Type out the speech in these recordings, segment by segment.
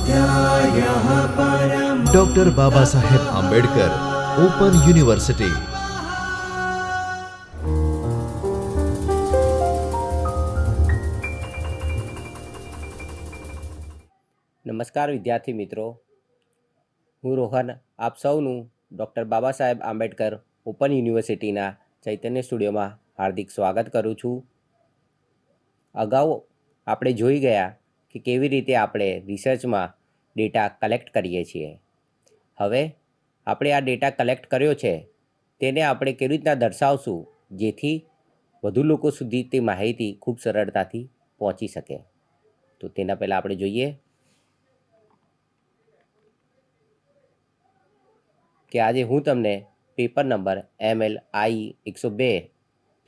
स्वाध्यायः परमः। Doctor Baba Saheb Ambedkar open university. નમસ્કાર વિદ્યાર્થી મિત્રો, હું રોહન આપ સૌનું ડૉક્ટર બાબા સાહેબ આંબેડકર ઓપન યુનિવર્સિટીના ચૈતન્ય સ્ટુડિયોમાં હાર્દિક સ્વાગત કરું છું. અગાઉ આપણે જોઈ ગયા કે કેવી રીતે આપણે રિસર્ચમાં ડેટા કલેક્ટ કરીએ છીએ. હવે આપણે આ ડેટા કલેક્ટ કર્યો છે તેને આપણે કેવી રીતના દર્શાવશું જેથી વધુ લોકો સુધી તે માહિતી ખૂબ સરળતાથી પહોંચી શકે. તો તેના પહેલાં આપણે જોઈએ કે આજે હું તમને paper number MLI-102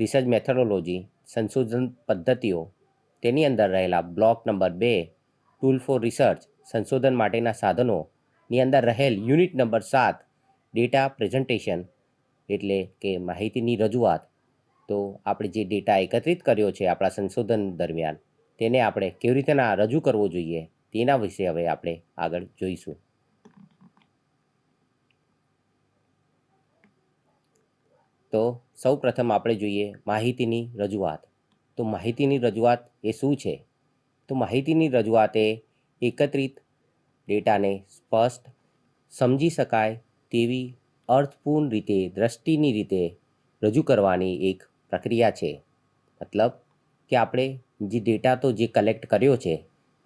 research methodology સંશોધન પદ્ધતિઓ તેની અંદર રહેલા block number 2 tool four research સંશોધન માટેના સાધનોની અંદર રહેલ યુનિટ નંબર 7 ડેટા પ્રેઝન્ટેશન એટલે કે માહિતીની રજૂઆત. તો આપણે જે ડેટા એકત્રિત કર્યો છે આપણા સંશોધન દરમિયાન તેને આપણે કેવી રીતના રજૂ કરવો જોઈએ તેના વિશે હવે આપણે આગળ જોઈશું. તો સૌ પ્રથમ આપણે જોઈએ માહિતીની રજૂઆત. તો માહિતીની રજૂઆત એ શું છે? તો માહિતીની રજૂઆત એ એકત્રિત ડેટાને સ્પષ્ટ, સમજી શકાય તેવી અર્થપૂર્ણ રીતે, દ્રષ્ટિની રીતે રજૂ કરવાની એક પ્રક્રિયા છે. મતલબ કે આપણે જે ડેટા તો જે કલેક્ટ કર્યો છે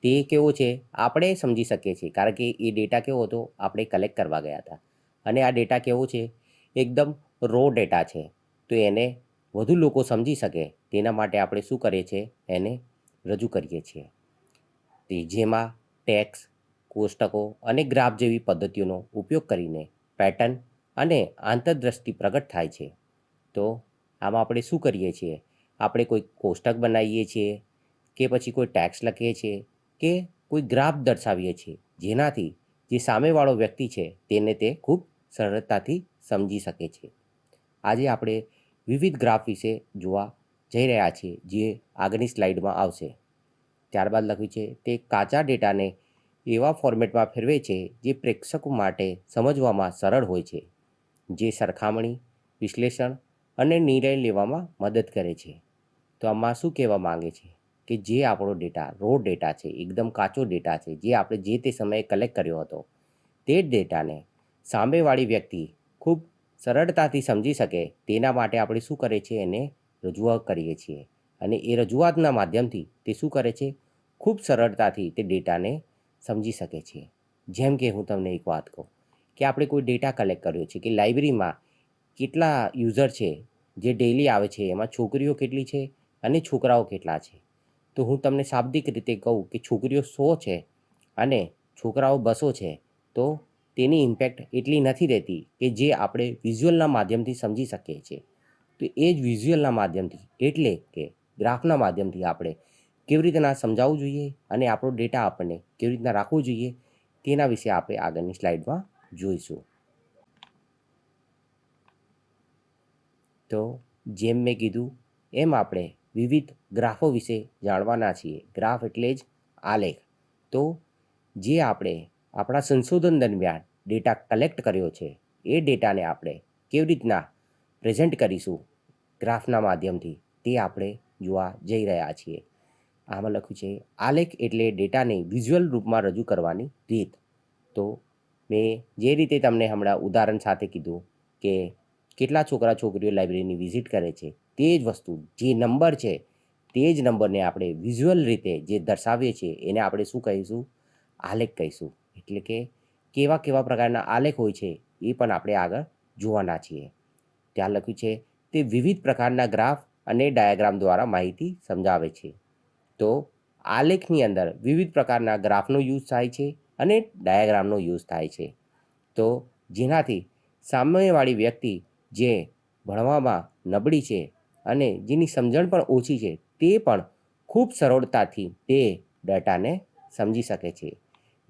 તે કેવો છે આપણે સમજી શકીએ છીએ, કારણ કે એ ડેટા કેવો હતો આપણે કલેક્ટ કરવા ગયા હતા. અને આ ડેટા કેવો છે એકદમ રો ડેટા છે. તો એને વધુ લોકો સમજી શકે તેના માટે આપણે શું કરીએ છીએ એને રજૂ કરીએ છીએ. તે જેમાં ટેક્સ, કોષ્ટકો અને ગ્રાફ જેવી પદ્ધતિઓનો ઉપયોગ કરીને પેટર્ન અને આંતરદ્રષ્ટિ પ્રગટ થાય છે. તો આમાં આપણે શું કરીએ છીએ, આપણે કોઈ કોષ્ટક બનાવીએ છીએ કે પછી કોઈ ટેક્સ લખીએ છીએ કે કોઈ ગ્રાફ દર્શાવીએ છીએ જેનાથી જે સામેવાળો વ્યક્તિ છે તેને તે ખૂબ સરળતાથી સમજી શકે છે. આજે આપણે વિવિધ ગ્રાફ વિશે જોવા જઈ રહ્યા છીએ જે આગળની સ્લાઇડમાં આવશે. ત્યારબાદ લખ્યું છે તે કાચા ડેટાને એવા ફોર્મેટમાં ફેરવે છે જે પ્રેક્ષકો માટે સમજવામાં સરળ હોય છે, જે સરખામણી, વિશ્લેષણ અને નિર્ણય લેવામાં મદદ કરે છે. તો આમાં શું કહેવા માંગે છે કે જે આપણો ડેટા રો ડેટા છે, એકદમ કાચો ડેટા છે, જે આપણે જે તે સમયે કલેક્ટ કર્યો હતો તે જ ડેટાને સામેવાળી વ્યક્તિ ખૂબ સરળતાથી સમજી શકે તેના માટે આપણે શું કરે છે એને રજૂઆત કરીએ છીએ. અને એ રજૂઆતના માધ્યમથી તે શું કરે છે ખૂબ સરળતાથી તે ડેટાને સમજી શકે છે. જેમ કે હું તમને એક વાત કહું કે આપણે કોઈ ડેટા કલેક્ટ કર્યો છે કે લાઇબ્રેરીમાં કેટલા યુઝર છે જે ડેઇલી આવે છે, એમાં છોકરીઓ કેટલી છે અને છોકરાઓ કેટલા છે. તો હું તમને શાબ્દિક રીતે કહું કે છોકરીઓ 100 છે અને છોકરાઓ 200 છે, તો તેની ઇમ્પેક્ટ એટલી નથી રહેતી કે જે આપણે વિઝ્યુઅલના માધ્યમથી સમજી શકીએ છીએ. તો એ જ વિઝ્યુઅલના માધ્યમથી એટલે કે ગ્રાફના માધ્યમથી આપણે કેવી રીતના સમજાવવું જોઈએ અને આપણો ડેટા આપણને કેવી રીતના રાખવો જોઈએ તેના વિશે આપણે આગળની સ્લાઇડમાં જોઈશું. તો જેમ મેં કીધું એમ આપણે વિવિધ ગ્રાફો વિશે જાણવાના છીએ. ગ્રાફ એટલે જ આલેખ. તો જે આપણે આપણા સંશોધન દરમિયાન ડેટા કલેક્ટ કર્યો છે એ ડેટાને આપણે કેવી રીતના પ્રેઝન્ટ કરીશું ગ્રાફના માધ્યમથી તે આપણે જોવા જઈ રહ્યા છીએ. આમાં લખ્યું છે આલેખ એટલે ડેટાને વિઝ્યુઅલ રૂપમાં રજૂ કરવાની રીત. તો મેં જે રીતે તમને હમણાં ઉદાહરણ સાથે કીધું કે કેટલા છોકરા છોકરીઓ લાઇબ્રેરીની વિઝિટ કરે છે, તે જ વસ્તુ જે નંબર છે તે જ નંબરને આપણે વિઝ્યુઅલ રીતે જે દર્શાવીએ છીએ એને આપણે શું કહીશું, આલેખ કહીશું. એટલે કે કેવા કેવા પ્રકારના આલેખ હોય છે એ પણ આપણે આગળ જોવાના છીએ. ત્યાં લખ્યું છે તે વિવિધ પ્રકારના ગ્રાફ અને ડાયાગ્રામ દ્વારા માહિતી સમજાવે છે. તો આલેખની અંદર વિવિધ પ્રકારના ગ્રાફનો યુઝ થાય છે અને ડાયાગ્રામનો યુઝ થાય છે. તો જેનાથી સામેવાળી વ્યક્તિ જે ભણવામાં નબળી છે અને જેની સમજણ પણ ઓછી છે તે પણ ખૂબ સરળતાથી તે ડેટાને સમજી શકે છે.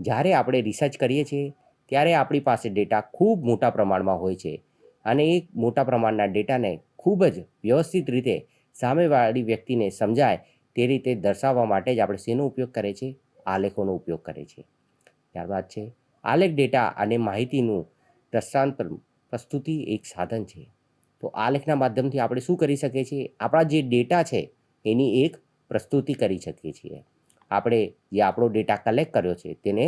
જ્યારે આપણે રિસર્ચ કરીએ છીએ ત્યારે આપણી પાસે ડેટા ખૂબ મોટા પ્રમાણમાં હોય છે અને એ મોટા પ્રમાણના ડેટાને ખૂબ જ વ્યવસ્થિત રીતે સામેવાળી વ્યક્તિને સમજાય તે રીતે દર્શાવવા માટે જ આપણે શેનો ઉપયોગ કરે છે, આલેખોનો ઉપયોગ કરે છે. ત્યારબાદ છે આલેખ ડેટા અને માહિતીનું પ્રસ્તુતિ એક સાધન છે. તો આલેખના માધ્યમથી આપણે શું કરી શકીએ છીએ? આપણા જે ડેટા છે એની એક પ્રસ્તુતિ કરી શકીએ છીએ. આપણે જે આપણો ડેટા કલેક્ટ કર્યો છે તેને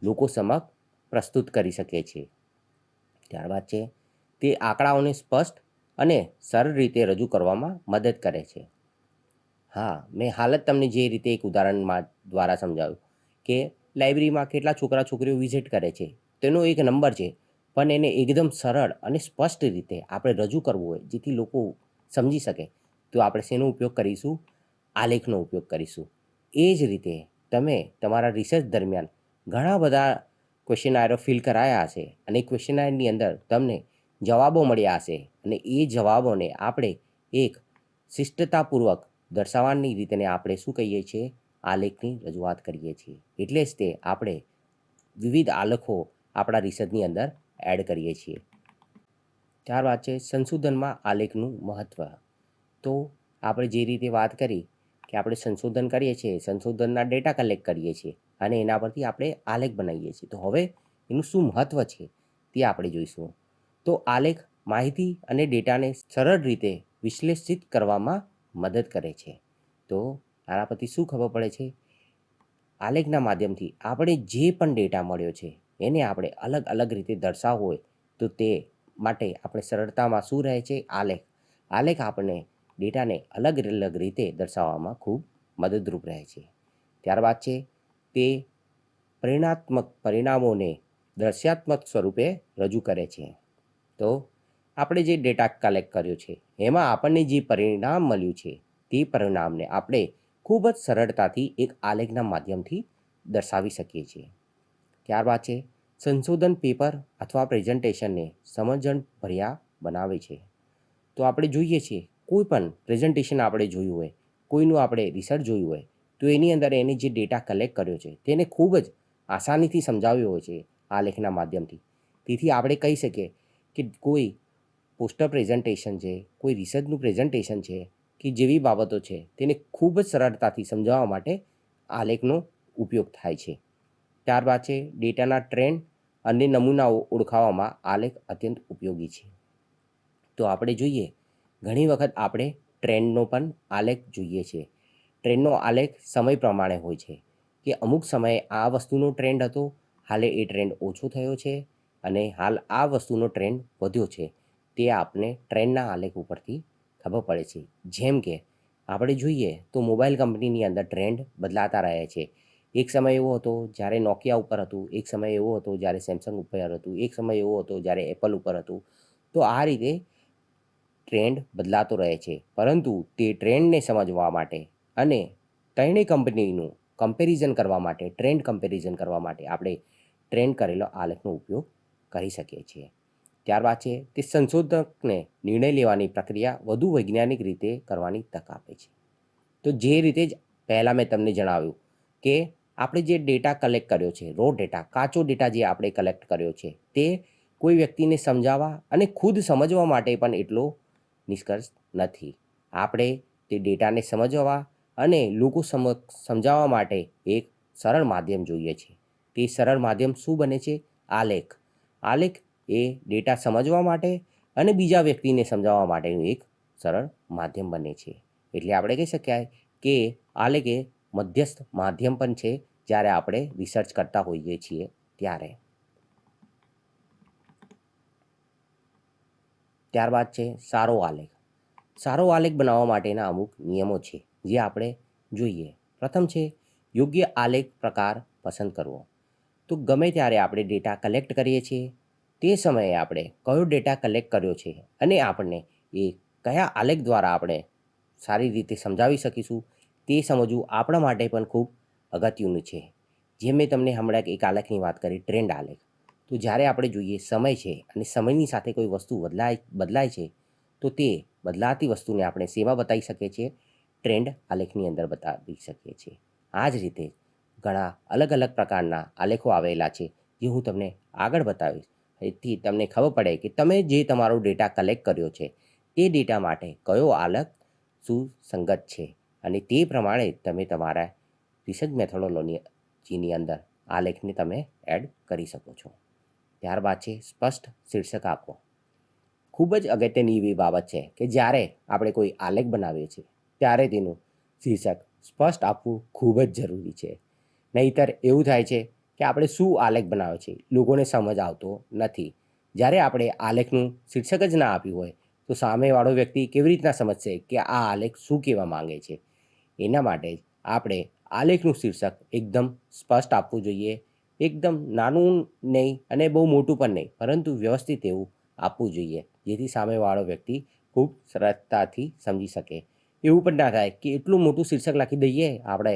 લોકો સમક્ષ પ્રસ્તુત કરી શકીએ છીએ. ત્યારબાદ છે તે આંકડાઓને સ્પષ્ટ અને સરળ રીતે રજૂ કરવામાં મદદ કરે છે. હા, મેં હાલ જ તમને જે રીતે એક ઉદાહરણમાં દ્વારા સમજાવ્યું કે લાઇબ્રેરીમાં કેટલા છોકરા છોકરીઓ વિઝિટ કરે છે તેનો એક નંબર છે, પણ એને એકદમ સરળ અને સ્પષ્ટ રીતે આપણે રજૂ કરવું હોય જેથી લોકો સમજી શકે, તો આપણે શેનો ઉપયોગ કરીશું? આલેખનો ઉપયોગ કરીશું. એ જ રીતે તમે તમારા રિસર્ચ દરમિયાન ઘણા બધા ક્વેશ્ચનાયરો ફિલ કરાયા હશે અને ક્વેશ્ચનાયરની અંદર તમને જવાબો મળ્યા હશે અને એ જવાબોને આપણે એક શિષ્ટતાપૂર્વક દર્શાવવાની રીતને આપણે શું કહીએ છીએ? આલેખની રજૂઆત કરીએ છીએ. એટલે જ તે આપણે વિવિધ આલેખો આપણા રિસર્ચની અંદર એડ કરીએ છીએ. ત્યારબાદ છે સંશોધનમાં આલેખનું મહત્ત્વ. તો આપણે જે રીતે વાત કરી કે આપણે સંશોધન કરીએ છીએ, સંશોધનના ડેટા કલેક્ટ કરીએ છીએ અને એના પરથી આપણે આલેખ બનાવીએ છીએ. તો હવે એનું શું મહત્ત્વ છે તે આપણે જોઈશું. તો આલેખ માહિતી અને ડેટાને સરળ રીતે વિશ્લેષિત કરવામાં મદદ કરે છે. તો આના પરથી શું ખબર પડે છે? આલેખના માધ્યમથી આપણે જે પણ ડેટા મળ્યો છે એને આપણે અલગ અલગ રીતે દર્શાવવો હોય તો તે માટે આપણે સરળતામાં શું રહે છે? આલેખ. આલેખ આપણને ડેટાને અલગ અલગ રીતે દર્શાવવામાં ખૂબ મદદરૂપ રહે છે. ત્યારબાદ છે તે પરિણામોને દ્રશ્યાત્મક સ્વરૂપે રજૂ કરે છે. તો આપણે જે ડેટા કલેક્ટ કર્યો છે એમાં આપણને જે પરિણામ મળ્યું છે તે પરિણામને આપણે ખૂબ જ સરળતાથી એક આલેખના માધ્યમથી દર્શાવી શકીએ છીએ. ત્યારબાદ છે સંશોધન પેપર અથવા પ્રેઝન્ટેશનને સમજણભર્યા બનાવે છે. તો આપણે જોઈએ છીએ કોઈ પણ પ્રેઝન્ટેશન આપણે જોયું હોય, કોઈનું આપણે રિસર્ચ જોયું હોય, તો એની અંદર એને જે ડેટા કલેક્ટ કર્યો છે તેને ખૂબ જ આસાનીથી સમજાવ્યો હોય છે આલેખના માધ્યમથી. તેથી આપણે કહી શકીએ કે કોઈ પોસ્ટર પ્રેઝન્ટેશન છે, કોઈ રિસર્ચનું પ્રેઝન્ટેશન છે કે જેવી બાબતો છે તેને ખૂબ જ સરળતાથી સમજાવવા માટે આલેખનો ઉપયોગ થાય છે. ત્યારબાદ છે ડેટાના ટ્રેન્ડ અને નમૂનાઓ ઓળખાવવામાં આલેખ અત્યંત ઉપયોગી છે. તો આપણે જોઈએ ઘણી વખત આપણે ટ્રેન્ડનો પણ આલેખ જોઈએ છીએ. ટ્રેન્ડનો આલેખ સમય પ્રમાણે હોય છે કે અમુક સમયે આ વસ્તુનો ટ્રેન્ડ હતો, હાલે એ ટ્રેન્ડ ઓછો થયો છે અને હાલ આ વસ્તુનો ટ્રેન્ડ વધ્યો છે. તે આપને ટ્રેન્ડના આલેખ ઉપરથી ખબર પડે છે. જેમ કે આપણે જોઈએ તો મોબાઈલ કંપનીની અંદર ટ્રેન્ડ બદલાતા રહે છે. એક સમય એવો હતો જ્યારે નોકિયા ઉપર હતું, એક સમય એવો હતો જ્યારે સેમસંગ ઉપર હતું, એક સમય એવો હતો જ્યારે એપલ ઉપર હતું. તો આ રીતે ટ્રેન્ડ બદલાતો રહે છે. પરંતુ તે ટ્રેન્ડને સમજવા માટે અને ત્રણેય કંપનીનું કમ્પેરિઝન કરવા માટે, ટ્રેન્ડ કમ્પેરિઝન કરવા માટે આપણે ટ્રેન્ડ કરેલો આલેખનો ઉપયોગ કરી શકીએ છીએ. ત્યારબાદ છે તે સંશોધકને નિર્ણય લેવાની પ્રક્રિયા વધુ વૈજ્ઞાનિક રીતે કરવાની તક આપે છે. તો જે રીતે જ પહેલાં મેં તમને જણાવ્યું કે આપણે જે ડેટા કલેક્ટ કર્યો છે, રો ડેટા, કાચો ડેટા જે આપણે કલેક્ટ કર્યો છે તે કોઈ વ્યક્તિને સમજાવવા અને ખુદ સમજવા માટે પણ એટલો નિષ્કર્ષ નથી. આપણે તે ડેટાને સમજવા અને લોકો સમજાવવા માટે એક સરળ માધ્યમ જોઈએ છે. તે સરળ માધ્યમ શું બને છે? આલેખ. આલેખ એ ડેટા સમજવા માટે અને બીજા વ્યક્તિને સમજાવવા માટેનું એક સરળ માધ્યમ બને છે. એટલે આપણે કહી શકાય કે આલેખ એ મધ્યસ્થ માધ્યમ પણ છે જ્યારે આપણે રિસર્ચ કરતા હોઈએ છીએ ત્યારે. ત્યારબાદ છે સારો આલેખ. સારો આલેખ બનાવવા માટેના અમુક નિયમો છે જે આપણે જોઈએ. પ્રથમ છે યોગ્ય આલેખ પ્રકાર પસંદ કરવો. તો ગમે ત્યારે આપણે ડેટા કલેક્ટ કરીએ છીએ તે સમયે આપણે કયો ડેટા કલેક્ટ કર્યો છે અને આપણને એ કયા આલેખ દ્વારા આપણે સારી રીતે સમજાવી શકીશું તે સમજવું આપણા માટે પણ ખૂબ અગત્યનું છે. જે મેં તમને હમણાં એક આલેખની વાત કરી, ટ્રેન્ડ આલેખ. તો જ્યારે આપણે જોઈએ સમય છે અને સમયની સાથે કોઈ વસ્તુ બદલાય છે તો તે બદલાતી વસ્તુને આપણે શેમાં બતાવી શકીએ છીએ? ટ્રેન્ડ આલેખની અંદર બતાવી શકીએ છીએ. આ જ રીતે ઘણા અલગ અલગ પ્રકારના આલેખો આવેલા છે જે હું તમને આગળ બતાવીશ. એથી તમને ખબર પડે કે તમે જે તમારો ડેટા કલેક્ટ કર્યો છે તે ડેટા માટે કયો આલેખ સુસંગત છે અને તે પ્રમાણે તમે તમારા રિસર્ચ મેથોડોલોજીની અંદર આલેખને તમે એડ કરી શકો છો. ત્યારબાદ છે સ્પષ્ટ શીર્ષક આપો. ખૂબ જ અગત્યની એવી બાબત છે કે જ્યારે આપણે કોઈ આલેખ બનાવીએ છીએ ત્યારે તેનું શીર્ષક સ્પષ્ટ આપવું ખૂબ જ જરૂરી છે. નહીંતર એવું થાય છે કે આપણે શું આલેખ બનાવ્યો છે લોકોને સમજ આવતો નથી. જ્યારે આપણે આલેખનું શીર્ષક જ ના આપ્યું હોય તો સામેવાળો વ્યક્તિ કેવી રીતના સમજશે કે આ આલેખ શું કહેવા માંગે છે. એના માટે જ આપણે આલેખનું શીર્ષક એકદમ સ્પષ્ટ આપવું જોઈએ. એકદમ નાનું નહીં અને બહુ મોટું પણ નહીં, પરંતુ વ્યવસ્થિત એવું આપવું જોઈએ, જેથી સામેવાળો વ્યક્તિ ખૂબ સરળતાથી સમજી શકે. એવું પણ ના થાય કે એટલું મોટું શીર્ષક લખી દઈએ આપણે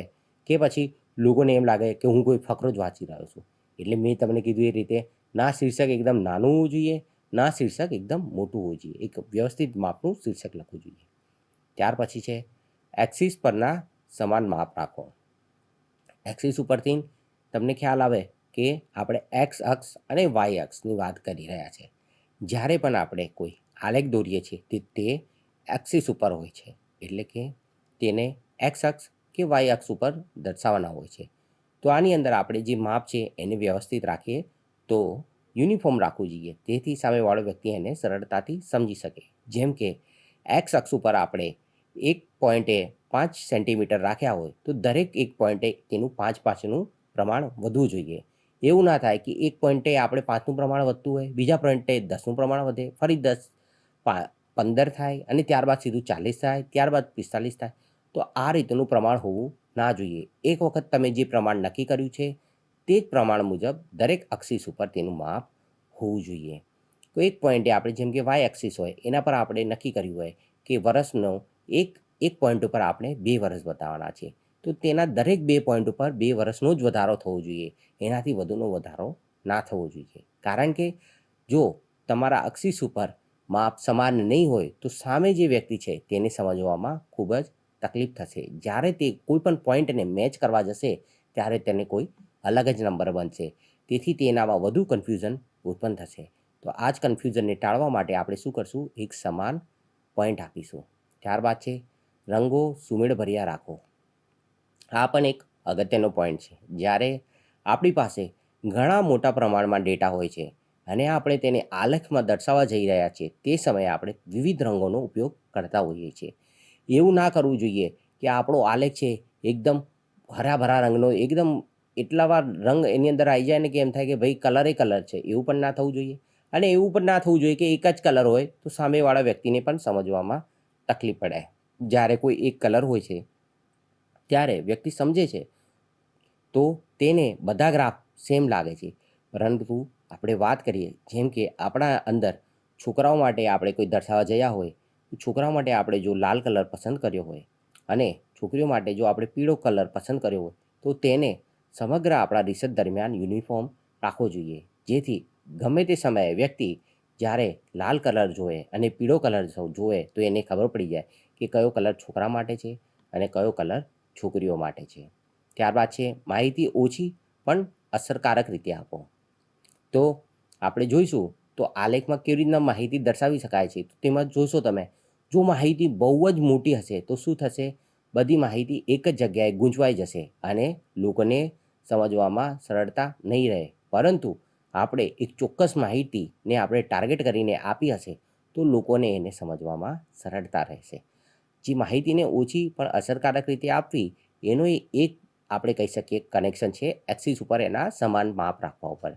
કે પછી લોકોને એમ લાગે કે હું કોઈ ફકરો જ વાંચી રહ્યો છું. એટલે મેં તમને કીધું એ રીતે ના શીર્ષક એકદમ નાનું હોવું જોઈએ, ના શીર્ષક એકદમ મોટું હોવું જોઈએ. એક વ્યવસ્થિત માપનું શીર્ષક લખવું જોઈએ. ત્યાર પછી છે એક્સિસ પરના સમાન માપ રાખો. એક્સિસ ઉપરથી તમને ખ્યાલ આવે કે આપણે એક્સ અક્ષ અને વાય અક્ષની વાત કરી રહ્યા છે. જ્યારે પણ આપણે કોઈ આલેખ દોરીએ છીએ તે એક્સિસ ઉપર હોય છે, એટલે કે તેને એક્સ અક્ષ કે વાય અક્ષ ઉપર દર્શાવવાના હોય છે. તો આની અંદર આપણે જે માપ છે એને વ્યવસ્થિત રાખીએ તો યુનિફોર્મ રાખવું જોઈએ, જેથી સામેવાળો વ્યક્તિ એને સરળતાથી સમજી શકે. જેમ કે એક્સ અક્ષ ઉપર આપણે એક પોઈન્ટે 5 સેન્ટીમીટર રાખ્યા હોય તો દરેક એક પોઈન્ટે તેનું 5-5નું પ્રમાણ વધવું જોઈએ. એવું ના થાય કે એક પોઈન્ટે આપણે 5નું પ્રમાણ વધતું હોય, બીજા પોઈન્ટે 10નું પ્રમાણ વધે, ફરી 10 15 થાય અને ત્યારબાદ સીધું 40 થાય, ત્યારબાદ 45 થાય. તો આ રીતનું પ્રમાણ હોવું ના જોઈએ. એક વખત તમે જે પ્રમાણ નક્કી કર્યું છે તે જ પ્રમાણ મુજબ દરેક અક્ષિસ ઉપર તેનું માપ હોવું જોઈએ. તો એક પોઈન્ટે આપણે જેમ કે વાય એક્સિસ હોય એના પર આપણે નક્કી કર્યું હોય કે વર્ષનો એક પોઈન્ટ ઉપર આપણે 2 વર્ષ બતાવવાના છે, તો તેના દરેક 2 પોઈન્ટ ઉપર 2 વર્ષનો જ વધારો થવો જોઈએ. એનાથી વધુનો વધારો ના થવો જોઈએ. કારણ કે જો તમારા અક્ષિસ ઉપર માપ સમાન નહીં હોય તો સામે જે વ્યક્તિ છે તેને સમજવામાં ખૂબ જ તકલીફ થશે. જ્યારે તે કોઈ પણ પોઈન્ટને મેચ કરવા જશે ત્યારે તેને કોઈ અલગ જ નંબર બનશે. તેથી તેનામાં વધુ કન્ફ્યુઝન ઉત્પન્ન થશે. તો આ જ કન્ફ્યુઝનને ટાળવા માટે આપણે શું કરશું? એક સમાન પોઈન્ટ આપીશું. ત્યારબાદ છે રંગો સુમેળભર્યા રાખો. આ પણ એક અગત્યનો પોઈન્ટ છે. જ્યારે આપણી પાસે ઘણા મોટા પ્રમાણમાં ડેટા હોય છે અને આપણે તેને આલેખમાં દર્શાવવા જઈ રહ્યા છીએ તે સમયે આપણે વિવિધ રંગોનો ઉપયોગ કરતા હોઈએ છીએ. એવું ના કરવું જોઈએ કે આપણો આલેખ છે એકદમ હરાભરા રંગનો, એકદમ એટલા વાર રંગ એની અંદર આવી જાય ને કે એમ થાય કે ભાઈ કલર છે. એવું પણ ના થવું જોઈએ. અને એવું પણ ના થવું જોઈએ કે એક જ કલર હોય તો સામેવાળા વ્યક્તિને પણ સમજવામાં તકલીફ પડે. જ્યારે કોઈ એક કલર હોય છે ત્યારે વ્યક્તિ સમજે છે તો તેને બધા ગ્રાફ સેમ લાગે છે. પરંતુ આપણે વાત કરીએ જેમ કે આપણા અંદર છોકરાઓ માટે આપણે કોઈ દર્શાવવા જયા હોય તો છોકરાઓ માટે આપણે જો લાલ કલર પસંદ કર્યો હોય અને છોકરીઓ માટે જો આપણે પીળો કલર પસંદ કર્યો હોય તો તેને સમગ્ર આપણા રિસર્ચ દરમિયાન યુનિફોર્મ રાખવો જોઈએ, જેથી ગમે તે સમયે વ્યક્તિ જ્યારે લાલ કલર જોવે અને પીળો કલર જોવે તો એને ખબર પડી જાય કે કયો કલર છોકરા માટે છે અને કયો કલર છોકરીઓ માટે છે. ત્યારબાદ છે માહિતી ઓછી પણ અસરકારક રીતે આપો. તો આપણે જોઈશું તો આલેખમાં કેવી રીતના માહિતી દર્શાવી શકાય છે. તો તેમાં જોશો તમે, જો માહિતી બહુ જ મોટી હશે તો શું થશે? બધી માહિતી એક જ જગ્યાએ ગૂંચવાઈ જશે અને લોકોને સમજવામાં સરળતા નહીં રહે. પરંતુ આપણે એક ચોક્કસ માહિતીને આપણે ટાર્ગેટ કરીને આપી હશે તો લોકોને એને સમજવામાં સરળતા રહેશે. જે માહિતીને ઓછી પણ અસરકારક રીતે આપવી એનો એક આપણે કહી શકીએ કનેક્શન છે એક્સિસ ઉપર એના સમાન માપ રાખવા ઉપર.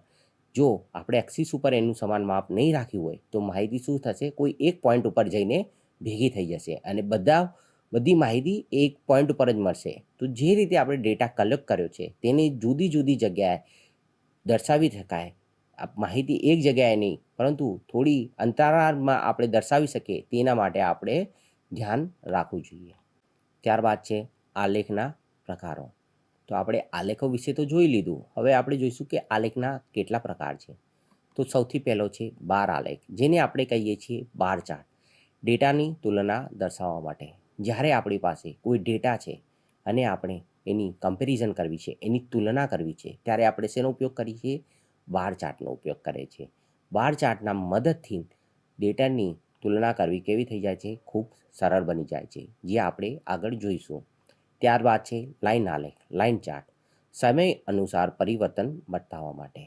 જો આપણે એક્સિસ ઉપર એનું સમાન માપ નહીં રાખ્યું હોય તો માહિતી શું થશે? કોઈ એક પોઈન્ટ ઉપર જઈને ભેગી થઈ જશે અને બધી માહિતી એક પોઈન્ટ ઉપર જ મળશે. તો જે રીતે આપણે ડેટા કલેક્ટ કર્યો છે તેની જુદી જુદી જગ્યાએ દર્શાવી શકાય. માહિતી એક જગ્યાએ નહીં પરંતુ થોડી અંતરાળમાં આપણે દર્શાવી શકીએ તેના માટે આપણે ધ્યાન રાખવું જોઈએ. ત્યારબાદ છે આલેખના પ્રકારો. તો આપણે આલેખો વિશે તો જોઈ લીધું. હવે આપણે જોઈશું કે આલેખના કેટલા પ્રકાર છે. તો સૌથી પહેલો છે બાર આલેખ, જેને આપણે કહીએ છીએ બાર ચાર્ટ. ડેટાની તુલના દર્શાવવા માટે. જ્યારે આપણી પાસે કોઈ ડેટા છે અને આપણે એની કમ્પેરિઝન કરવી છે, એની તુલના કરવી છે, ત્યારે આપણે શેનો ઉપયોગ કરીએ છીએ? બાર ચાર્ટનો ઉપયોગ કરીએ છીએ. બાર ચાર્ટના મદદથી ડેટાની તુલના કરવી કેવી થઈ જાય છે? ખૂબ સરળ બની જાય છે, જે આપણે આગળ જોઈશું. ત્યારબાદ છે લાઇન આલેખ, લાઇન ચાર્ટ. સમય અનુસાર પરિવર્તન બતાવવા માટે.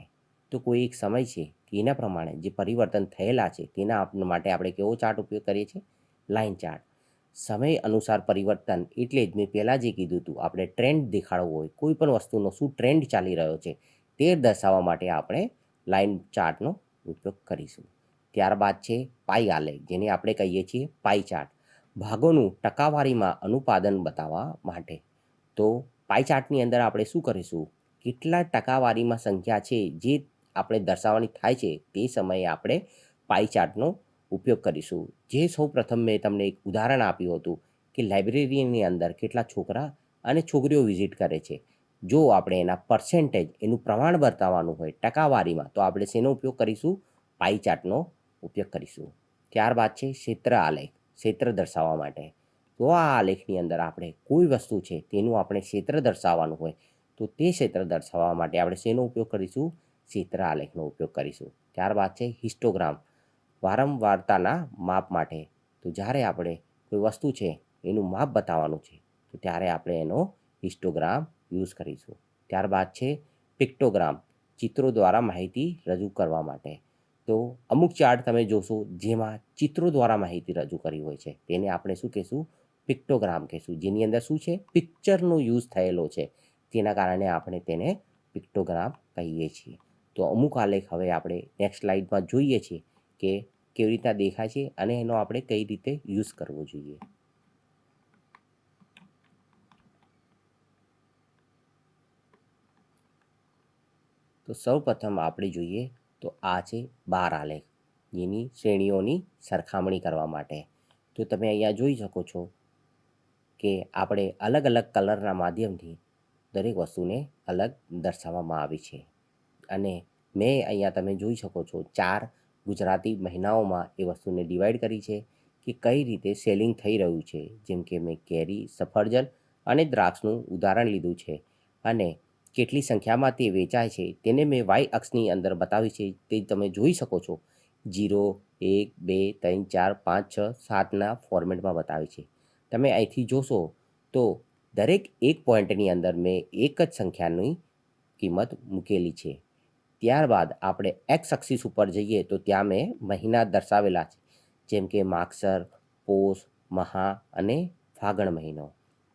તો કોઈ એક સમય છે કે એના પ્રમાણે જે પરિવર્તન થયેલા છે તેના માટે આપણે કેવો ચાર્ટ ઉપયોગ કરીએ છીએ? Line chart. સમય અનુસાર પરિવર્તન એટલે જ મેં પહેલાં જે કીધું હતું, આપણે ટ્રેન્ડ દેખાડવો હોય, કોઈ પણ વસ્તુનો શું ટ્રેન્ડ ચાલી રહ્યો છે તે દર્શાવવા માટે આપણે લાઇન ચાર્ટનો ઉપયોગ કરીશું. ત્યારબાદ છે પાઈ આલેખ, જેને આપણે કહીએ છીએ પાઈ ચાર્ટ. ભાગોનું ટકાવારીમાં અનુપાદન બતાવવા માટે. તો પાઈ ચાર્ટની અંદર આપણે શું કરીશું? કેટલા ટકાવારીમાં સંખ્યા છે જે આપણે દર્શાવવાની થાય છે તે સમયે આપણે પાઈ ચાર્ટનો ઉપયોગ કરીશું. જે સૌ પ્રથમ મેં તમને એક ઉદાહરણ આપ્યું હતું કે લાઇબ્રેરીની અંદર કેટલા છોકરા અને છોકરીઓ વિઝિટ કરે છે. જો આપણે એના પર્સેન્ટેજ, એનું પ્રમાણ બતાવવાનું હોય ટકાવારીમાં, તો આપણે શેનો ઉપયોગ કરીશું? પાઈ ચાર્ટનો ઉપયોગ કરીશું. ત્યારબાદ છે ક્ષેત્ર આલેખ, ક્ષેત્ર દર્શાવવા માટે. તો આ આલેખની અંદર આપણે કોઈ વસ્તુ છે તેનું આપણે ક્ષેત્ર દર્શાવવાનું હોય તો તે ક્ષેત્ર દર્શાવવા માટે આપણે શેનો ઉપયોગ કરીશું? ક્ષેત્ર આલેખનો ઉપયોગ કરીશું. ત્યારબાદ છે હિસ્ટોગ્રામ, વારંવારતાના માપ માટે. તો જ્યારે આપણે કોઈ વસ્તુ છે એનું માપ બતાવવાનું છે તો ત્યારે આપણે એનો હિસ્ટોગ્રામ યુઝ કરીશું. ત્યારબાદ છે પિક્ટોગ્રામ, ચિત્રો દ્વારા માહિતી રજૂ કરવા માટે. તો અમુક ચાર્ટ તમે જોશો જેમાં ચિત્રો દ્વારા માહિતી રજૂ કરી હોય છે તેને આપણે શું કહીશું? પિક્ટોગ્રામ કહીશું. જેની અંદર શું છે? પિક્ચરનો યુઝ થયેલો છે, તેના કારણે આપણે તેને પિક્ટોગ્રામ કહીએ છીએ. તો અમુક આલેખ હવે આપણે નેક્સ્ટ સ્લાઇડમાં જોઈએ છીએ કે કેવી રીતના દેખાય છે અને એનો આપણે કઈ રીતે યુઝ કરવો જોઈએ. તો સૌપ્રથમ આપણે જોઈએ તો આ છે બાર આલેખ, જેની શ્રેણીઓની સરખામણી કરવા માટે. તો તમે અહીંયા જોઈ શકો છો કે આપણે અલગ અલગ કલરના માધ્યમથી દરેક વસ્તુને અલગ દર્શાવવામાં આવી છે. અને મેં અહીંયા તમે જોઈ શકો છો 4 ગુજરાતી મહિનાઓમાં એ વસ્તુને ડિવાઈડ કરી છે કે કઈ રીતે સેલિંગ થઈ રહ્યું છે. જેમ કે મેં કેરી, સફરજન અને દ્રાક્ષનું ઉદાહરણ લીધું છે અને કેટલી સંખ્યામાં તે વેચાય છે તેને મેં વાય અક્ષની અંદર બતાવી છે. તે તમે જોઈ શકો છો 0, 1, 2, 3, 4, 5, 6, 7ના ફોર્મેટમાં બતાવી છે. તમે અહીંથી જોશો તો દરેક એક પોઈન્ટની અંદર મેં એક જ સંખ્યાની કિંમત મૂકેલી છે. ત્યારબાદ આપણે એક્સ અક્ષિસ ઉપર જઈએ તો ત્યાં મેં મહિના દર્શાવેલા છે, જેમ કે માગસર, પોષ, મહા અને ફાગણ મહિનો.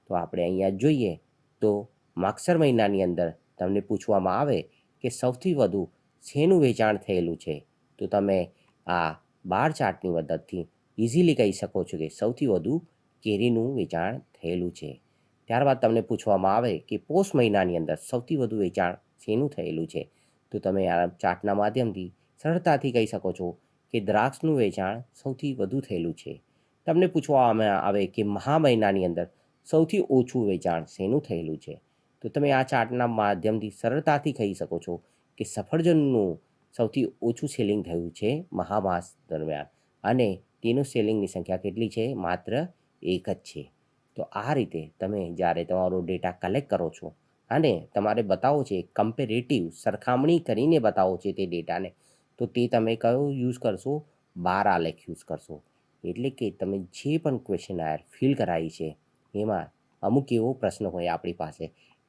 તો આપણે અહીંયા જોઈએ તો માગસર મહિનાની અંદર તમને પૂછવામાં આવે કે સૌથી વધુ શેનું વેચાણ થયેલું છે, તો તમે આ બાર ચાર્ટની મદદથી ઇઝીલી કહી શકો છો કે સૌથી વધુ કેરીનું વેચાણ થયેલું છે. ત્યારબાદ તમને પૂછવામાં આવે કે પોષ મહિનાની અંદર સૌથી વધુ વેચાણ શેનું થયેલું છે, તો તમે આ ચાર્ટના માધ્યમથી સરળતાથી કહી શકો છો કે દ્રાક્ષનું વેચાણ સૌથી વધુ થયેલું છે. તમને પૂછવામાં આવે કે મહા મહિનાની અંદર સૌથી ઓછું વેચાણ શેનું થયેલું છે, તો તમે આ ચાર્ટના માધ્યમથી સરળતાથી કહી શકો છો કે સફરજનનું સૌથી ઓછું સેલિંગ થયું છે મહા માસ દરમિયાન અને તેનું સેલિંગની સંખ્યા કેટલી છે? માત્ર 1 જ છે. તો આ રીતે તમે જ્યારે તમારો ડેટા કલેક્ટ કરો છો અને તમારે બતાવો છે કમ્પેરેટિવ, સરખામણી કરીને બતાવો છે તે ડેટાને, તો તે તમે કયો યુઝ કરશો? બાર આલેખ યુઝ કરશો. એટલે કે તમે જે પણ ક્વેશ્ચનઆયર ફિલ કરાવી છે એમાં અમુક એવો પ્રશ્ન હોય આપણી પાસે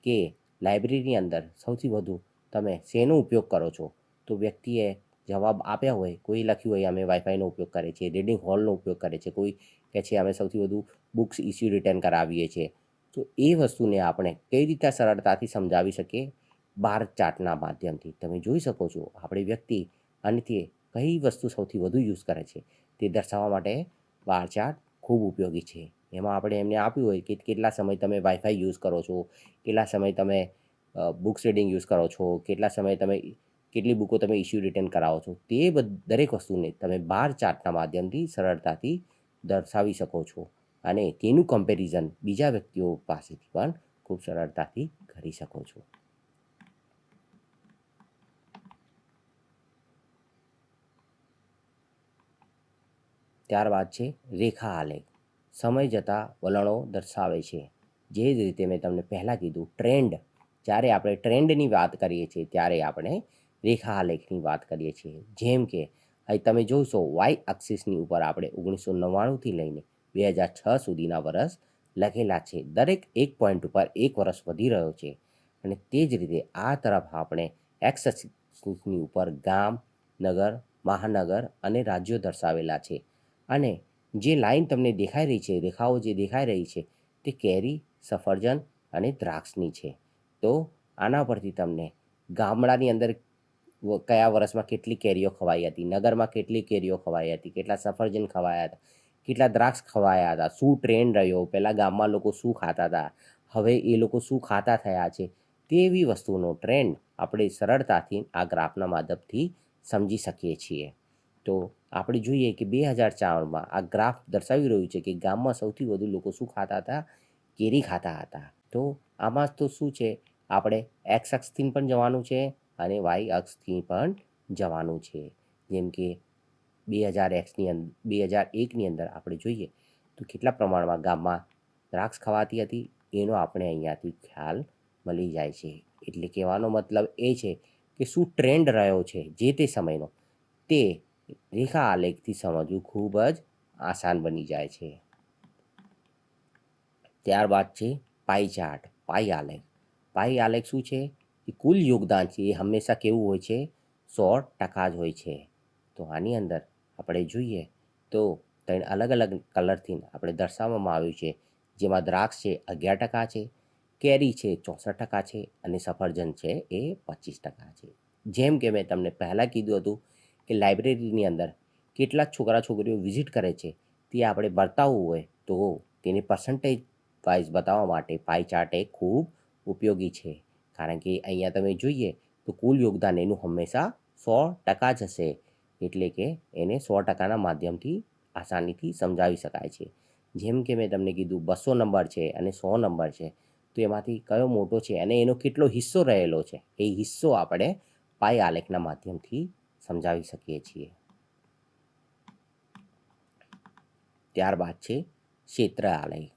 કે લાઇબ્રેરીની અંદર સૌથી વધુ તમે શેનો ઉપયોગ કરો છો, તો વ્યક્તિએ જવાબ આપ્યા હોય, કોઈ લખ્યું હોય અમે વાઈફાઈનો ઉપયોગ કરીએ છીએ, રીડિંગ હોલનો ઉપયોગ કરીએ છીએ, કોઈ કહે છે અમે સૌથી વધુ બુક્સ ઇસ્યુ રિટર્ન કરાવીએ છીએ. તો એ વસ્તુને આપણે કઈ રીતે સરળતાથી સમજાવી શકીએ? બાર ચાર્ટના માધ્યમથી. તમે જોઈ શકો છો આપણી વ્યક્તિ અને તે કઈ વસ્તુ સૌથી વધુ યુઝ કરે છે તે દર્શાવવા માટે બાર ચાર્ટ ખૂબ ઉપયોગી છે. એમાં આપણે એમને આપ્યું હોય કે કેટલા સમય તમે વાઈફાઈ યુઝ કરો છો, કેટલા સમય તમે બુક્સ રીડિંગ યુઝ કરો છો, કેટલા સમય તમે કેટલી બુકો તમે ઇસ્યુ રિટર્ન કરાવો છો, તે દરેક વસ્તુને તમે બાર ચાર્ટના માધ્યમથી સરળતાથી દર્શાવી શકો છો અને તેનું કમ્પેરિઝન બીજા વ્યક્તિઓ પાસેથી પણ ખૂબ સરળતાથી કરી શકો છો. ત્યારબાદ છે રેખા આલેખ, સમય જતાં વલણો દર્શાવે છે. જે જ રીતે મેં તમને પહેલાં કીધું ટ્રેન્ડ, જ્યારે આપણે ટ્રેન્ડની વાત કરીએ છીએ ત્યારે આપણે રેખા આલેખની વાત કરીએ છીએ. જેમ કે અહીં તમે જોશો વાય એક્સિસની ઉપર આપણે 1999થી લઈને 2006 સુધીના વર્ષ લખેલા છે. દરેક એક પોઈન્ટ ઉપર એક વર્ષ વધી રહ્યો છે અને તે જ રીતે આ તરફ આપણે એક્સ એક્સિસની ઉપર ગામ, નગર, મહાનગર અને રાજ્યો દર્શાવેલા છે. અને જે લાઈન તમને દેખાઈ રહી છે, રેખાઓ જે દેખાઈ રહી છે, તે કેરી, સફરજન અને દ્રાક્ષની છે. તો આના પરથી તમને ગામડાની અંદર કયા વર્ષમાં કેટલી કેરીઓ ખવાઈ હતી, નગરમાં કેટલી કેરીઓ ખવાઈ હતી, કેટલા સફરજન ખવાયા હતા, કેટલા દ્રાક્ષ ખવાયા હતા, શું ટ્રેન્ડ રહ્યો, પહેલાં ગામમાં લોકો શું ખાતા હતા, હવે એ લોકો શું ખાતા થયા છે, તેવી વસ્તુનો ટ્રેન્ડ આપણે સરળતાથી આ ગ્રાફના માધ્યમથી સમજી શકીએ છીએ. તો આપણે જોઈએ કે 2004માં આ ગ્રાફ દર્શાવી રહ્યું છે કે ગામમાં સૌથી વધુ લોકો શું ખાતા હતા, કેરી ખાતા હતા. તો આમાં તો શું છે, આપણે એક્સ અક્ષથી પણ જવાનું છે અને વાય અક્ષથી પણ જવાનું છે. જેમ કે 2001ની અંદર આપણે જોઈએ તો કેટલા પ્રમાણમાં ગામમાં દ્રાક્ષ ખવાતી હતી એનો આપણે અહીંયાથી ખ્યાલ મળી જાય છે. એટલે કહેવાનો મતલબ એ છે કે શું ટ્રેન્ડ રહ્યો છે જે તે સમયનો, તે રેખા આલેખથી સમજવું ખૂબ જ આસાન બની જાય છે. ત્યારબાદ છે પાઈ ચાર્ટ, પાઈ આલેખ. પાઈ આલેખ શું છે, એ કુલ યોગદાન છે એ હંમેશા કેવું હોય છે, 100% જ હોય છે. તો આની અંદર આપણે જોઈએ તો ત્રણ અલગ અલગ કલરથી આપણે દર્શાવવામાં આવ્યું છે, જેમાં દ્રાક્ષ છે 11% છે, કેરી છે 64% છે અને સફરજન છે એ 25% છે. જેમ કે મેં તમને પહેલાં કીધું હતું કે લાઇબ્રેરીની અંદર કેટલા છોકરા છોકરીઓ વિઝિટ કરે છે તે આપણે બતાવવું હોય તો તેને પર્સન્ટેજ વાઇઝ બતાવવા માટે પાઈ ચાર્ટ એ ખૂબ ઉપયોગી છે. કારણ કે અહીંયા તમે જોઈએ તો કુલ યોગદાન એનું હંમેશા 100% જ હશે. એટલે કે એને 100%ના માધ્યમથી આસાનીથી સમજાવી શકાય છે. જેમ કે મેં તમને કીધું 200 નંબર છે અને 100 નંબર છે, તો એમાંથી કયો મોટો છે અને એનો કેટલો હિસ્સો રહેલો છે, એ હિસ્સો આપણે પાઈ આલેખના માધ્યમથી સમજાવી શકીએ છીએ. ત્યારબાદ છે ક્ષેત્ર આલેખ.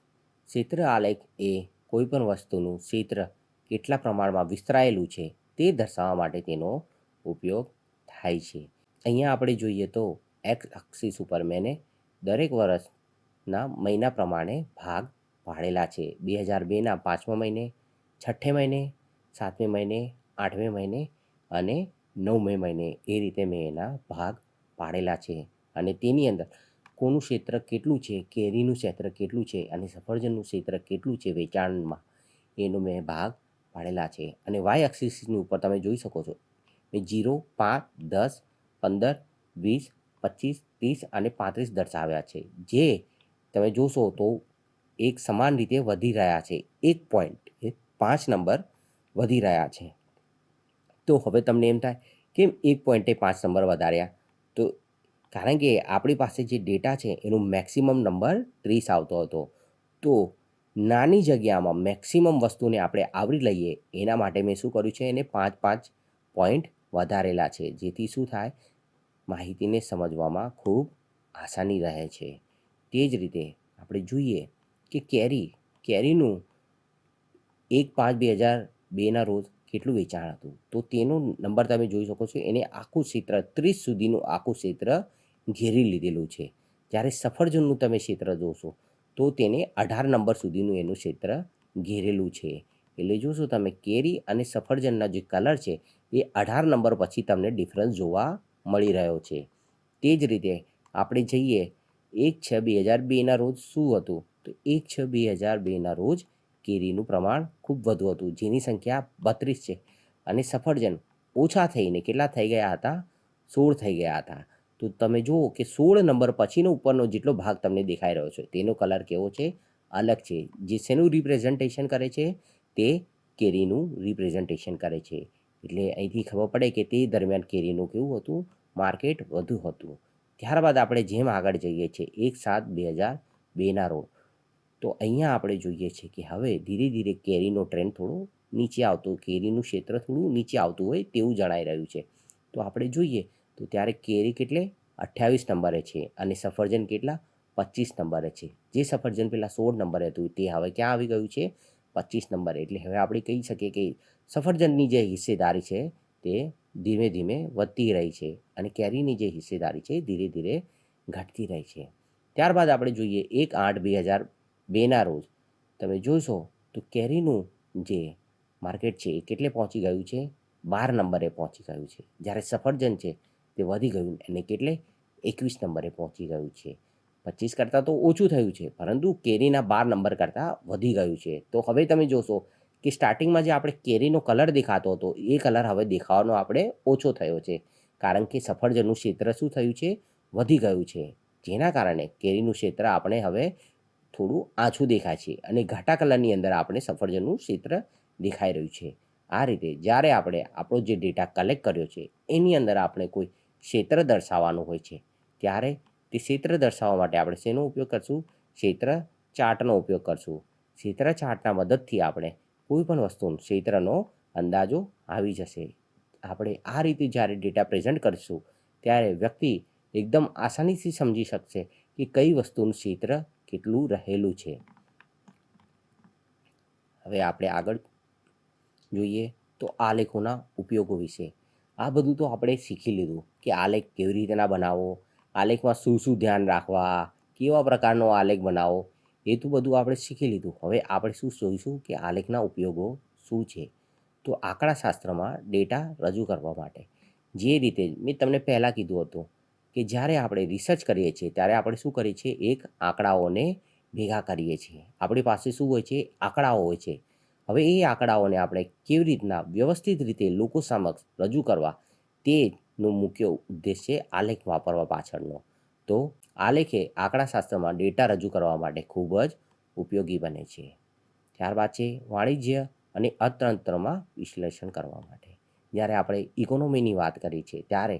ક્ષેત્ર આલેખ એ કોઈપણ વસ્તુનું ક્ષેત્ર કેટલા પ્રમાણમાં વિસ્તરાયેલું છે તે દર્શાવવા માટે તેનો ઉપયોગ થાય છે. અહીંયા આપણે જોઈએ તો એક્સ એક્સિસ ઉપર મેં દરેક વર્ષના મહિના પ્રમાણે ભાગ પાડેલા છે. 2002ના 5મા મહિને, 6ઠ્ઠે મહિને, 7મે મહિને, 8મે મહિને અને 9મે મહિને, એ રીતે મેં એના ભાગ પાડેલા છે. અને તેની અંદર કોનું ક્ષેત્ર કેટલું છે, કેરીનું ક્ષેત્ર કેટલું છે અને સફરજનનું ક્ષેત્ર કેટલું છે વેચાણમાં, એનો મેં ભાગ પાડેલા છે. અને વાય એક્સિસની ઉપર તમે જોઈ શકો છો મેં 0, 5, 10, 15, 20, 25, 30 અને 35 દર્શાવ્યા છે, જે તમે જોશો તો એક સમાન રીતે વધી રહ્યા છે. 1.5 નંબર વધી રહ્યા છે. તો હવે તમને એમ થાય કેમ 1.5 નંબર વધાર્યા? તો કારણ કે આપણી પાસે જે ડેટા છે એનો મેક્સિમમ નંબર 30 આવતો હતો. તો નાની જગ્યામાં મેક્સિમમ વસ્તુને આપણે આવરી લઈએ એના માટે મેં શું કર્યું છે, એને 5 પોઈન્ટ વધારેલા છે, જેથી શું થાય, માહિતીને સમજવામાં ખૂબ આસાની રહે છે. તે જ રીતે આપણે જોઈએ કે કેરીનું 1/5/2002ના રોજ કેટલું વેચાણ હતું, તો તેનો નંબર તમે જોઈ શકો છો. એને આખું ક્ષેત્ર 30 સુધીનું આખું ક્ષેત્ર ઘેરી લીધેલું છે. જ્યારે સફરજનનું તમે ક્ષેત્ર જોશો તો તેને 18 નંબર સુધીનું એનું ક્ષેત્ર ઘેરેલું છે. એટલે જોશો તમે કેરી અને સફરજનના જે કલર છે એ 18 નંબર પછી તમને ડિફરન્સ જોવા મળી રહ્યો છે. તે જ રીતે આપણે જઈએ 1/6/2002ના રોજ શું હતું, તો 1/6/2002ના રોજ કેરીનું પ્રમાણ ખૂબ વધુ હતું, જેની સંખ્યા 32 છે અને સફરજન ઓછા થઈને કેટલા થઈ ગયા હતા, 16 થઈ ગયા હતા. તો તમે જુઓ કે 16 નંબર પછીનો ઉપરનો જેટલો ભાગ તમને દેખાઈ રહ્યો છે તેનો કલર કેવો છે, અલગ છે. જે શેનું રિપ્રેઝન્ટેશન કરે છે, તે કેરીનું રિપ્રેઝન્ટેશન કરે છે. એટલે અહીંથી ખબર પડે કે તે દરમિયાન કેરીનું કેવું હતું, માર્કેટ વધુ હતું. ત્યારબાદ આપણે જેમ આગળ જઈએ છીએ 1/7/2002ના રોજ, તો અહીંયા આપણે જોઈએ છીએ કે હવે ધીરે ધીરે કેરીનો ટ્રેન્ડ થોડો નીચે આવતો, કેરીનું ક્ષેત્ર થોડું નીચે આવતું હોય તેવું જણાઈ રહ્યું છે. તો આપણે જોઈએ તો ત્યારે કેરી કેટલે 28 નંબરે છે અને સફરજન કેટલા 25 નંબરે છે. જે સફરજન પહેલાં 16 નંબરે હતું તે હવે ક્યાં આવી ગયું છે, 25 નંબરે. એટલે હવે આપણે કહી શકીએ કે સફરજનની જે હિસ્સેદારી છે તે ધીમે ધીમે વધતી રહી છે અને કેરીની જે હિસ્સેદારી છે ધીરે ધીરે ઘટતી રહી છે. ત્યારબાદ આપણે જોઈએ 1/8/2002ના રોજ તમે જોશો તો કેરીનું જે માર્કેટ છે એ કેટલે પહોંચી ગયું છે? 12 નંબરે પહોંચી ગયું છે. જ્યારે સફરજન છે તે વધી ગયું અને કેટલે 21 નંબરે પહોંચી ગયું છે. 25 કરતાં તો ઓછું થયું છે, પરંતુ કેરીના 12 નંબર કરતાં વધી ગયું છે. તો હવે તમે જોશો કે સ્ટાર્ટિંગમાં જે આપણે કેરીનો કલર દેખાતો હતો એ કલર હવે દેખાવાનો આપણે ઓછો થયો છે, કારણ કે સફરજનનું ક્ષેત્ર શું થયું છે? વધી ગયું છે. જેના કારણે કેરીનું ક્ષેત્ર આપણે હવે થોડું આછું દેખાય છે અને ઘાટા કલરની અંદર આપણે સફરજનનું ક્ષેત્ર દેખાઈ રહ્યું છે. આ રીતે જ્યારે આપણે આપણો જે ડેટા કલેક્ટ કર્યો છે એની અંદર આપણે કોઈ ક્ષેત્ર દર્શાવવાનું હોય છે, ત્યારે તે ક્ષેત્ર દર્શાવવા માટે આપણે શેનો ઉપયોગ કરશું? ક્ષેત્ર ચાર્ટનો ઉપયોગ કરશું. ક્ષેત્ર ચાર્ટના મદદથી આપણે કોઈ પણ વસ્તુનો ક્ષેત્રનો અંદાજો આવી જશે. આપણે આ રીતે જ્યારે ડેટા પ્રેઝન્ટ કરીશું ત્યારે વ્યક્તિ એકદમ આસાનીથી સમજી શકશે કે કઈ વસ્તુનું ક્ષેત્ર કેટલું રહેલું છે. હવે આપણે આગળ જોઈએ તો આલેખોના ઉપયોગો વિશે. આ બધું તો આપણે શીખી લીધું કે આલેખ કેવી રીતના બનાવવો, આલેખમાં શું શું ધ્યાન રાખવા, કેવા પ્રકારનો આલેખ બનાવવો, એ તો બધું આપણે શીખી લીધું. હવે આપણે શું જોઈશું કે આલેખના ઉપયોગો શું છે. તો આંકડાશાસ્ત્રમાં ડેટા રજૂ કરવા માટે જે રીતે મેં તમને પહેલાં કીધું હતું કે જ્યારે આપણે રિસર્ચ કરીએ છીએ ત્યારે આપણે શું કરીએ છીએ? એક આંકડાઓને ભેગા કરીએ છીએ. આપણી પાસે શું હોય છે? આંકડાઓ હોય છે. હવે એ આંકડાઓને આપણે કેવી રીતના વ્યવસ્થિત રીતે લોકો સમક્ષ રજૂ કરવા, તેનો મુખ્ય ઉદ્દેશ છે આલેખ વાપરવા પાછળનો. તો આલેખ એ આંકડાશાસ્ત્રમાં ડેટા રજૂ કરવા માટે ખૂબ જ ઉપયોગી બને છે. ત્યારબાદ છે વાણિજ્ય અને અર્થતંત્રમાં વિશ્લેષણ કરવા માટે. જ્યારે આપણે ઇકોનોમીની વાત કરી છે ત્યારે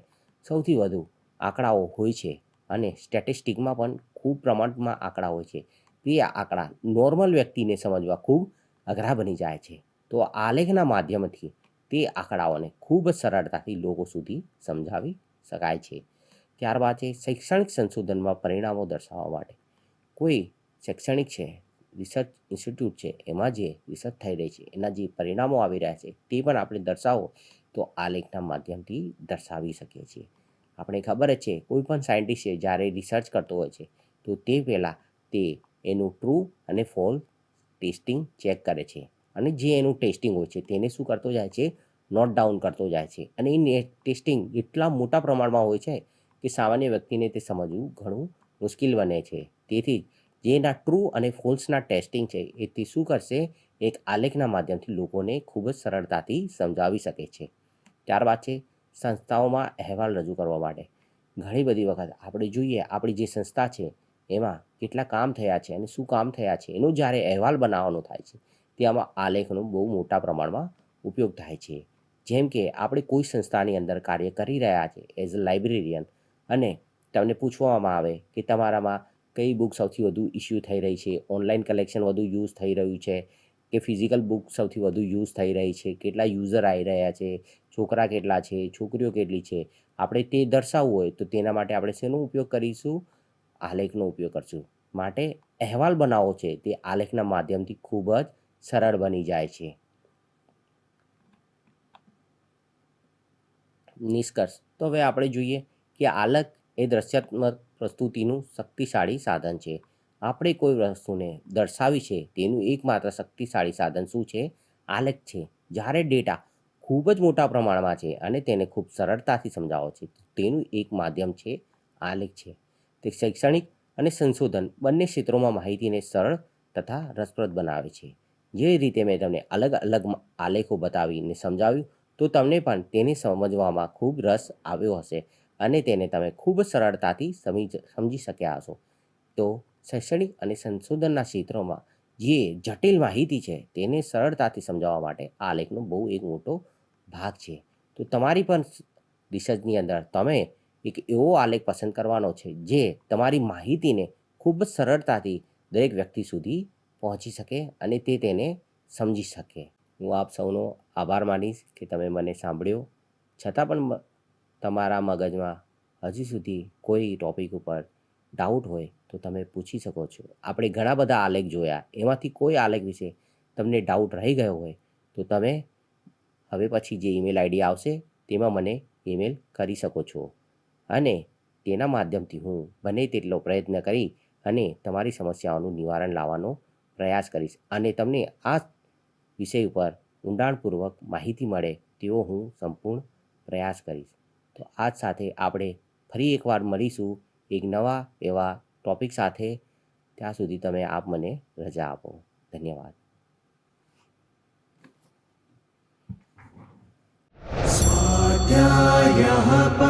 સૌથી વધુ આંકડાઓ હોય છે અને સ્ટેટિસ્ટિકમાં પણ ખૂબ પ્રમાણમાં આંકડા હોય છે. તે આંકડા નોર્મલ વ્યક્તિને સમજવા ખૂબ અઘરા બની જાય છે. તો આલેખના માધ્યમથી તે આંકડાઓને ખૂબ જ સરળતાથી લોકો સુધી સમજાવી શકાય છે. ત્યારબાદ છે શૈક્ષણિક સંશોધનમાં પરિણામો દર્શાવવા માટે. કોઈ શૈક્ષણિક છે, રિસર્ચ ઇન્સ્ટિટ્યૂટ છે, એમાં જે રિસર્ચ થઈ રહી છે એના જે પરિણામો આવી રહ્યા છે તે પણ આપણે દર્શાવો તો આલેખના માધ્યમથી દર્શાવી શકીએ છીએ. આપણે ખબર જ છે કોઈ પણ સાયન્ટિસ્ટ છે જ્યારે રિસર્ચ કરતો હોય છે તો તે પહેલાં તે એનું ટ્રુ અને ફોલ્સ ટેસ્ટિંગ ચેક કરે છે અને જે એનું ટેસ્ટિંગ હોય છે તેને શું કરતો જાય છે? નોટ ડાઉન કરતો જાય છે. અને એ ટેસ્ટિંગ એટલા મોટા પ્રમાણમાં હોય છે કે સામાન્ય વ્યક્તિને તે સમજવું ઘણું મુશ્કેલ બને છે. તેથી જેના ટ્રુ અને ફોલ્સના ટેસ્ટિંગ છે એ તે શું કરશે? એક આલેખના માધ્યમથી લોકોને ખૂબ જ સરળતાથી સમજાવી શકે છે. ત્યારબાદ છે સંસ્થાઓમાં અહેવાલ રજૂ કરવા માટે. ઘણી બધી વખત આપણે જોઈએ આપણી જે સંસ્થા છે એમાં કેટલા કામ થયા છે અને શું કામ થયા છે એનો જ્યારે અહેવાલ બનાવવાનો થાય છે તેમાં આલેખનો બહુ મોટા પ્રમાણમાં ઉપયોગ થાય છે. જેમ કે આપણે કોઈ સંસ્થાની અંદર કાર્ય કરી રહ્યા છે એઝ અ લાઇબ્રેરિયન અને તમને પૂછવામાં આવે કે તમારામાં કઈ બુક સૌથી વધુ ઇસ્યુ થઈ રહી છે, ઓનલાઈન કલેક્શન વધુ યુઝ થઈ રહ્યું છે કે ફિઝિકલ બુક સૌથી વધુ યુઝ થઈ રહી છે, કેટલા યુઝર આવી રહ્યા છે, છોકરા કેટલા છે, છોકરીઓ કેટલી છે, આપણે તે દર્શાવવું હોય તો તેના માટે આપણે શેનો ઉપયોગ કરીશું? આલેખનો ઉપયોગ કરશું. માટે અહેવાલ બનાવવો છે તે આલેખના માધ્યમથી ખૂબ જ સરળ બની જાય છે. નિષ્કર્ષ તો હવે આપણે જોઈએ કે આલેખ એ દ્રશ્યાત્મક પ્રસ્તુતિનું શક્તિશાળી સાધન છે. આપણે કોઈ વસ્તુને દર્શાવી છે તેનું એકમાત્ર શક્તિશાળી સાધન શું છે? આલેખ છે. જ્યારે ડેટા ખૂબ જ મોટા પ્રમાણમાં છે અને તેને ખૂબ સરળતાથી સમજાવો છે તેનું એક માધ્યમ છે આલેખ છે. તે શૈક્ષણિક અને સંશોધન બંને ક્ષેત્રોમાં માહિતીને સરળ તથા રસપ્રદ બનાવે છે. જે રીતે મેં તમને અલગ અલગ આલેખો બતાવીને સમજાવ્યું તો તમને પણ તેને સમજવામાં ખૂબ રસ આવ્યો હશે અને તેને તમે ખૂબ જ સરળતાથી સમજી શક્યા હશો. તો શૈક્ષણિક અને સંશોધનના ક્ષેત્રોમાં જે જટિલ માહિતી છે તેને સરળતાથી સમજાવવા માટે આલેખનો બહુ એક મોટો ભાગ છે. તો તમારી પણ રિસર્ચની અંદર તમે એક એવો આલેખ પસંદ કરવાનો છે જે તમારી માહિતીને ખૂબ જ સરળતાથી દરેક વ્યક્તિ સુધી પહોંચી શકે અને તે તેને સમજી શકે. હું આપ સૌનો આભાર માનીશ કે તમે મને સાંભળ્યો. છતાં પણ તમારા મગજમાં હજી સુધી કોઈ ટૉપિક ઉપર ડાઉટ હોય તો તમે પૂછી શકો છો. આપણે ઘણા બધા આલેખ જોયા, એમાંથી કોઈ આલેખ વિશે તમને ડાઉટ રહી ગયો હોય તો તમે હવે પછી જે ઈમેલ આઈડી આવશે તેમાં મને ઈમેલ કરી શકો છો અને તેના માધ્યમથી હું બને તેટલો પ્રયત્ન કરી અને તમારી સમસ્યાઓનું નિવારણ લાવવાનો પ્રયાસ કરીશ અને તમને આ વિષય ઉપર ઊંડાણપૂર્વક માહિતી મળે તેવો હું સંપૂર્ણ પ્રયાસ કરીશ. તો આજ સાથે આપણે ફરી એકવાર મળીશું એક નવા એવા ટૉપિક સાથે. ત્યાં સુધી તમે આપ મને રજા આપો. ધન્યવાદ. स्वाध्यायः